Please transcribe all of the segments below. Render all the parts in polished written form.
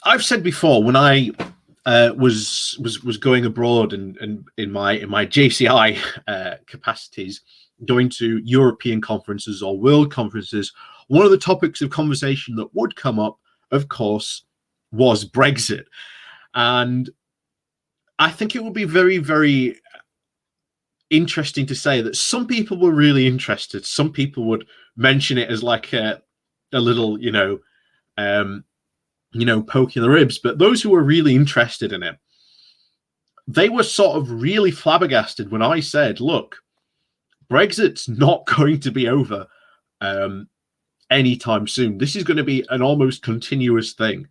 I've said before, when I was going abroad and in my JCI capacities, going to European conferences or world conferences, one of the topics of conversation that would come up, of course, was Brexit. And I think it would be very, very interesting to say that some people were really interested. Some people would mention it as like a little, poking the ribs. But those who were really interested in it, they were sort of really flabbergasted when I said, look, Brexit's not going to be over anytime soon. This is going to be an almost continuous thing.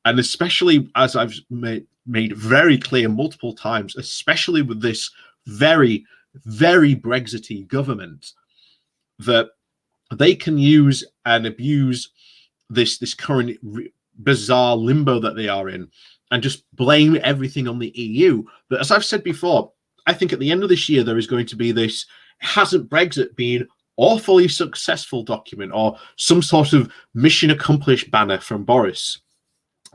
And especially, as I've made very clear multiple times, especially with this very, very Brexity government, that they can use and abuse this current bizarre limbo that they are in and just blame everything on the EU. But as I've said before, I think at the end of this year, there is going to be this hasn't Brexit been awfully successful document or some sort of mission accomplished banner from Boris.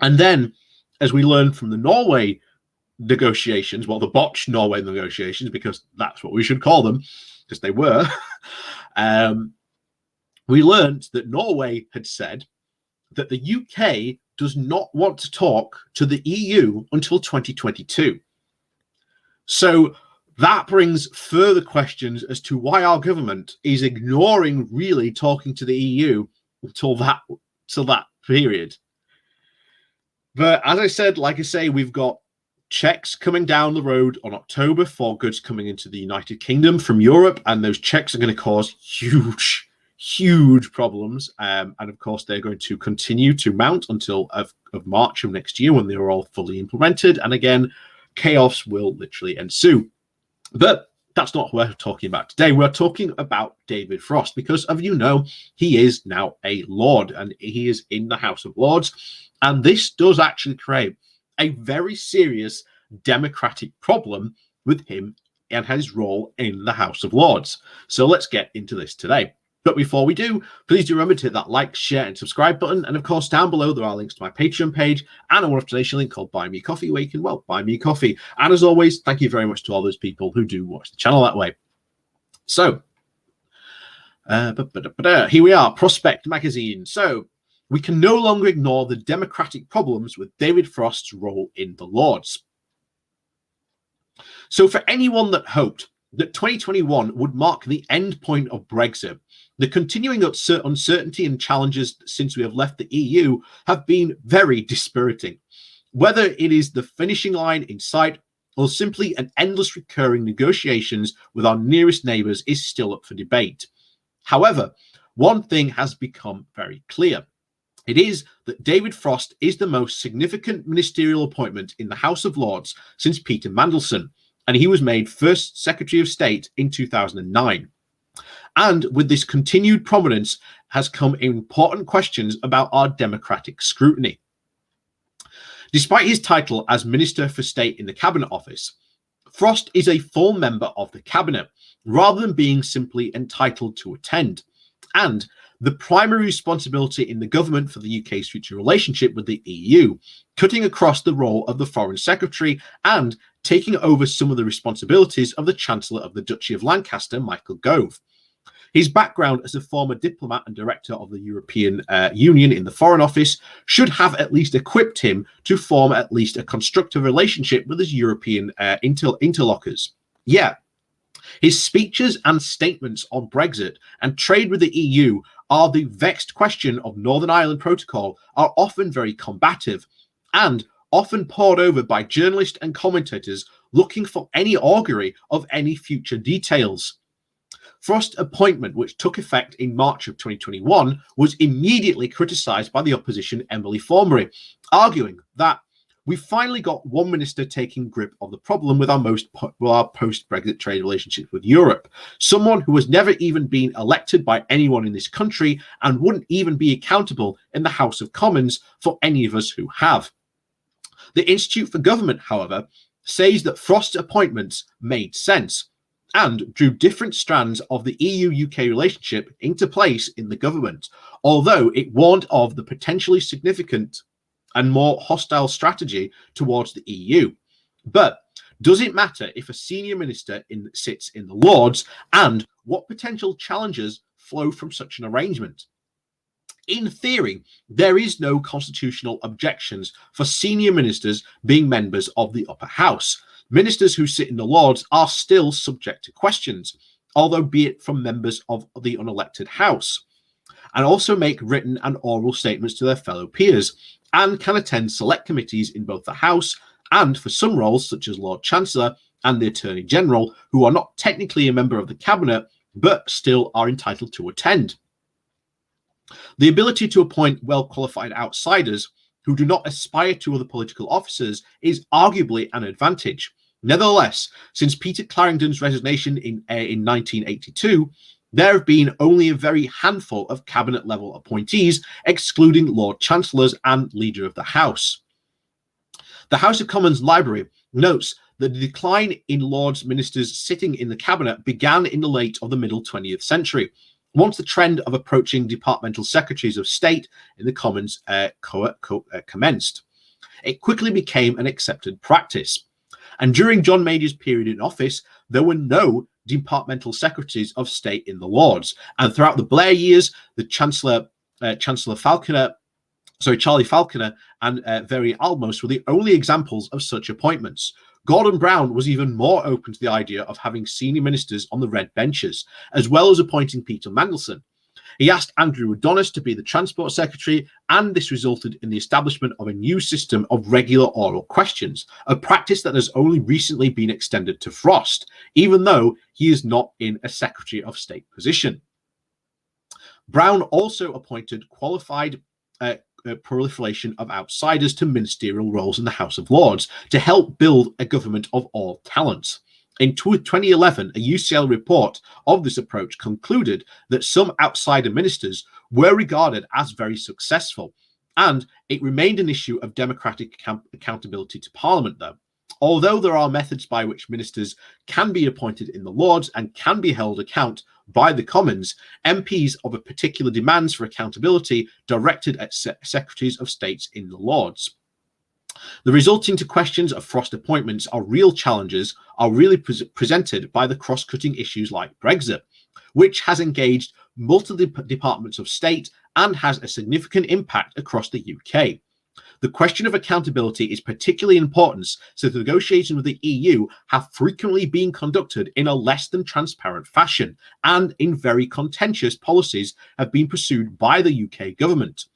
And then, as we learned from the Norway negotiations, well, the botched Norway negotiations, because that's what we should call them, because they were, we learned that Norway had said that the UK does not want to talk to the EU until 2022. So that brings further questions as to why our government is ignoring really talking to the EU until that period. But as I said, like I say, we've got checks coming down the road on October for goods coming into the United Kingdom from Europe, and those checks are going to cause huge problems. And of course, they're going to continue to mount until of March of next year when they're all fully implemented. And again, chaos will literally ensue. But that's not what we're talking about today. We're talking about David Frost because, he is now a Lord and he is in the House of Lords. And this does actually create a very serious democratic problem with him and his role in the House of Lords. So let's get into this today. But before we do, please do remember to hit that like, share, and subscribe button. And of course, down below, there are links to my Patreon page and a one-off donation link called Buy Me Coffee, where you can, buy me coffee. And as always, thank you very much to all those people who do watch the channel that way. So, here we are, Prospect Magazine. So, we can no longer ignore the democratic problems with David Frost's role in the Lords. So, for anyone that hoped that 2021 would mark the end point of Brexit, the continuing uncertainty and challenges since we have left the EU have been very dispiriting. Whether it is the finishing line in sight or simply an endless recurring negotiations with our nearest neighbours is still up for debate. However, one thing has become very clear. It is that David Frost is the most significant ministerial appointment in the House of Lords since Peter Mandelson, and he was made first Secretary of State in 2009. And with this continued prominence has come important questions about our democratic scrutiny. Despite his title as Minister for State in the Cabinet Office, Frost is a full member of the Cabinet, rather than being simply entitled to attend. And the primary responsibility in the government for the UK's future relationship with the EU, cutting across the role of the Foreign Secretary and taking over some of the responsibilities of the Chancellor of the Duchy of Lancaster, Michael Gove. His background as a former diplomat and director of the European Union in the Foreign Office should have at least equipped him to form at least a constructive relationship with his European interlocutors. Yet, his speeches and statements on Brexit and trade with the EU are the vexed question of Northern Ireland Protocol are often very combative and often pored over by journalists and commentators looking for any augury of any future details. Frost's appointment, which took effect in March of 2021, was immediately criticised by the opposition Emily Thornberry, arguing that we finally got one minister taking grip of the problem with our post-Brexit trade relationship with Europe, someone who has never even been elected by anyone in this country and wouldn't even be accountable in the House of Commons for any of us who have. The Institute for Government, however, says that Frost's appointments made sense and drew different strands of the EU-UK relationship into place in the government, although it warned of the potentially significant and more hostile strategy towards the EU. But does it matter if a senior minister sits in the Lords, and what potential challenges flow from such an arrangement? In theory, there is no constitutional objections for senior ministers being members of the upper house. Ministers who sit in the Lords are still subject to questions, although be it from members of the unelected house, and also make written and oral statements to their fellow peers, and can attend select committees in both the House and for some roles, such as Lord Chancellor and the Attorney General, who are not technically a member of the Cabinet, but still are entitled to attend. The ability to appoint well-qualified outsiders who do not aspire to other political offices is arguably an advantage. Nevertheless, since Peter Clarendon's resignation in 1982, there have been only a very handful of cabinet-level appointees, excluding Lord Chancellors and Leader of the House. The House of Commons Library notes that the decline in Lords ministers sitting in the cabinet began in the late of the middle 20th century, once the trend of approaching departmental secretaries of state in the Commons commenced. It quickly became an accepted practice. And during John Major's period in office, there were no departmental secretaries of state in the Lords. And throughout the Blair years, the Charlie Falconer and Very Almos were the only examples of such appointments. Gordon Brown was even more open to the idea of having senior ministers on the red benches, as well as appointing Peter Mandelson. He asked Andrew Adonis to be the Transport Secretary, and this resulted in the establishment of a new system of regular oral questions, a practice that has only recently been extended to Frost, even though he is not in a Secretary of State position. Brown also appointed qualified proliferation of outsiders to ministerial roles in the House of Lords to help build a government of all talents. In 2011, a UCL report of this approach concluded that some outsider ministers were regarded as very successful, and it remained an issue of democratic accountability to Parliament, though. Although there are methods by which ministers can be appointed in the Lords and can be held account by the Commons, MPs of a particular demands for accountability directed at secretaries of states in the Lords. The resulting to questions of Frost appointments are real challenges are really presented by the cross-cutting issues like Brexit, which has engaged multiple departments of state and has a significant impact across the UK. The question of accountability is particularly important since the negotiations with the EU have frequently been conducted in a less than transparent fashion, and in very contentious policies have been pursued by the UK government.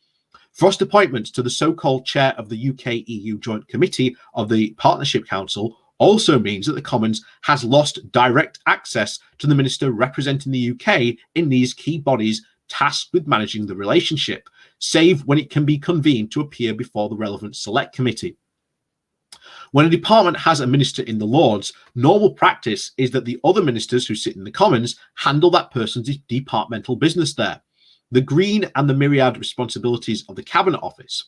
Frost appointments to the so-called chair of the UK-EU Joint Committee of the Partnership Council also means that the Commons has lost direct access to the minister representing the UK in these key bodies tasked with managing the relationship, save when it can be convened to appear before the relevant select committee. When a department has a minister in the Lords, normal practice is that the other ministers who sit in the Commons handle that person's departmental business there. The green and the myriad responsibilities of the Cabinet Office.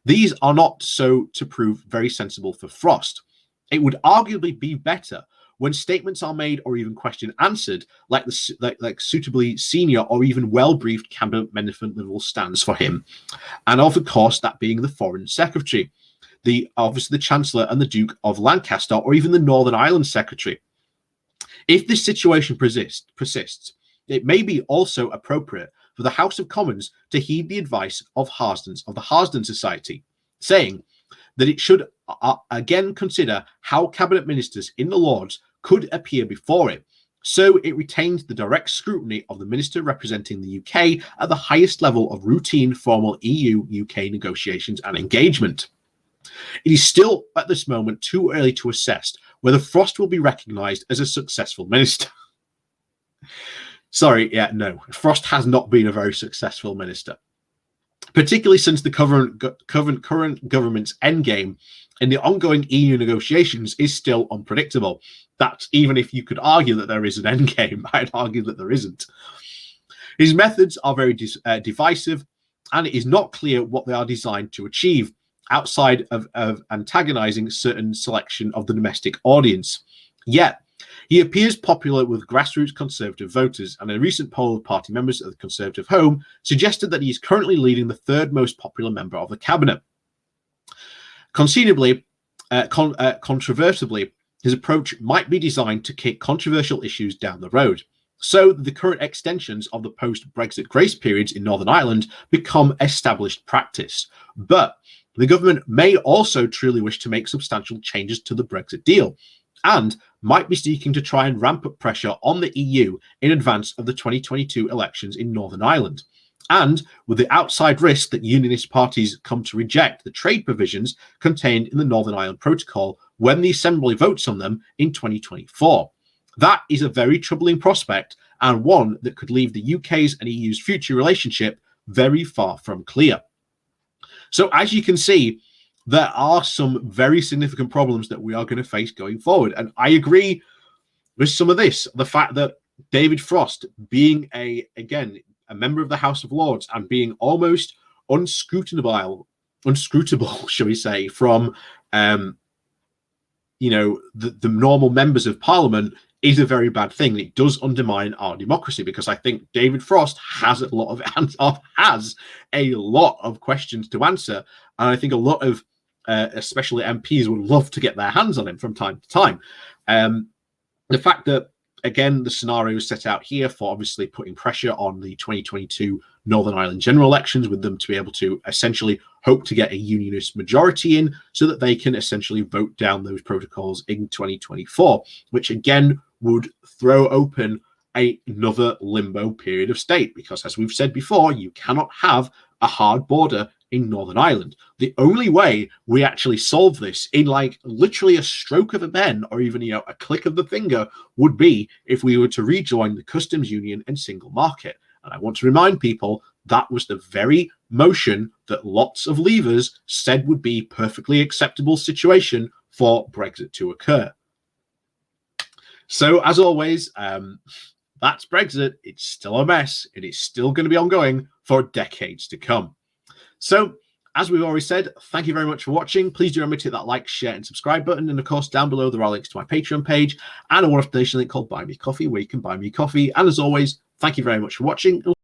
These are not so to prove very sensible for Frost. It would arguably be better when statements are made or even question answered, like suitably senior or even well-briefed cabinet management level stands for him, and of course that being the Foreign Secretary, obviously the Chancellor and the Duke of Lancaster, or even the Northern Ireland Secretary. If this situation persists, it may be also appropriate for the House of Commons to heed the advice of the Harsden Society, saying that it should again consider how cabinet ministers in the Lords could appear before it, so it retains the direct scrutiny of the minister representing the UK at the highest level of routine formal EU-UK negotiations and engagement. It is still at this moment too early to assess whether Frost will be recognised as a successful minister. No, Frost has not been a very successful minister, particularly since the current government's endgame in the ongoing EU negotiations is still unpredictable. That's even if you could argue that there is an endgame, I'd argue that there isn't. His methods are very divisive, and it is not clear what they are designed to achieve outside of antagonizing certain selection of the domestic audience. Yet, he appears popular with grassroots Conservative voters, and a recent poll of party members at the Conservative Home suggested that he is currently leading the third most popular member of the cabinet. Controvertibly, his approach might be designed to kick controversial issues down the road, so the current extensions of the post-Brexit grace periods in Northern Ireland become established practice. But the government may also truly wish to make substantial changes to the Brexit deal, and might be seeking to try and ramp up pressure on the EU in advance of the 2022 elections in Northern Ireland. And with the outside risk that unionist parties come to reject the trade provisions contained in the Northern Ireland Protocol when the Assembly votes on them in 2024. That is a very troubling prospect, and one that could leave the UK's and EU's future relationship very far from clear. So as you can see, there are some very significant problems that we are going to face going forward. And I agree with some of this. The fact that David Frost, being a member of the House of Lords and being almost unscrutable, shall we say, from the normal members of Parliament is a very bad thing. It does undermine our democracy, because I think David Frost has a lot of questions to answer, and I think a lot of especially MPs would love to get their hands on him from time to time. The fact that, again, the scenario is set out here for obviously putting pressure on the 2022 Northern Ireland general elections, with them to be able to essentially hope to get a unionist majority in so that they can essentially vote down those protocols in 2024, which again would throw open another limbo period of state, because as we've said before, you cannot have a hard border in Northern Ireland. The only way we actually solve this in like literally a stroke of a pen, or even a click of the finger, would be if we were to rejoin the customs union and single market. And I want to remind people that was the very motion that lots of leavers said would be perfectly acceptable situation for Brexit to occur. So as always, that's Brexit. It's still a mess. It is still going to be ongoing for decades to come. So, as we've already said, thank you very much for watching. Please do remember to hit that like, share, and subscribe button. And of course, down below, there are links to my Patreon page and a one-off donation link called Buy Me Coffee, where you can buy me coffee. And as always, thank you very much for watching.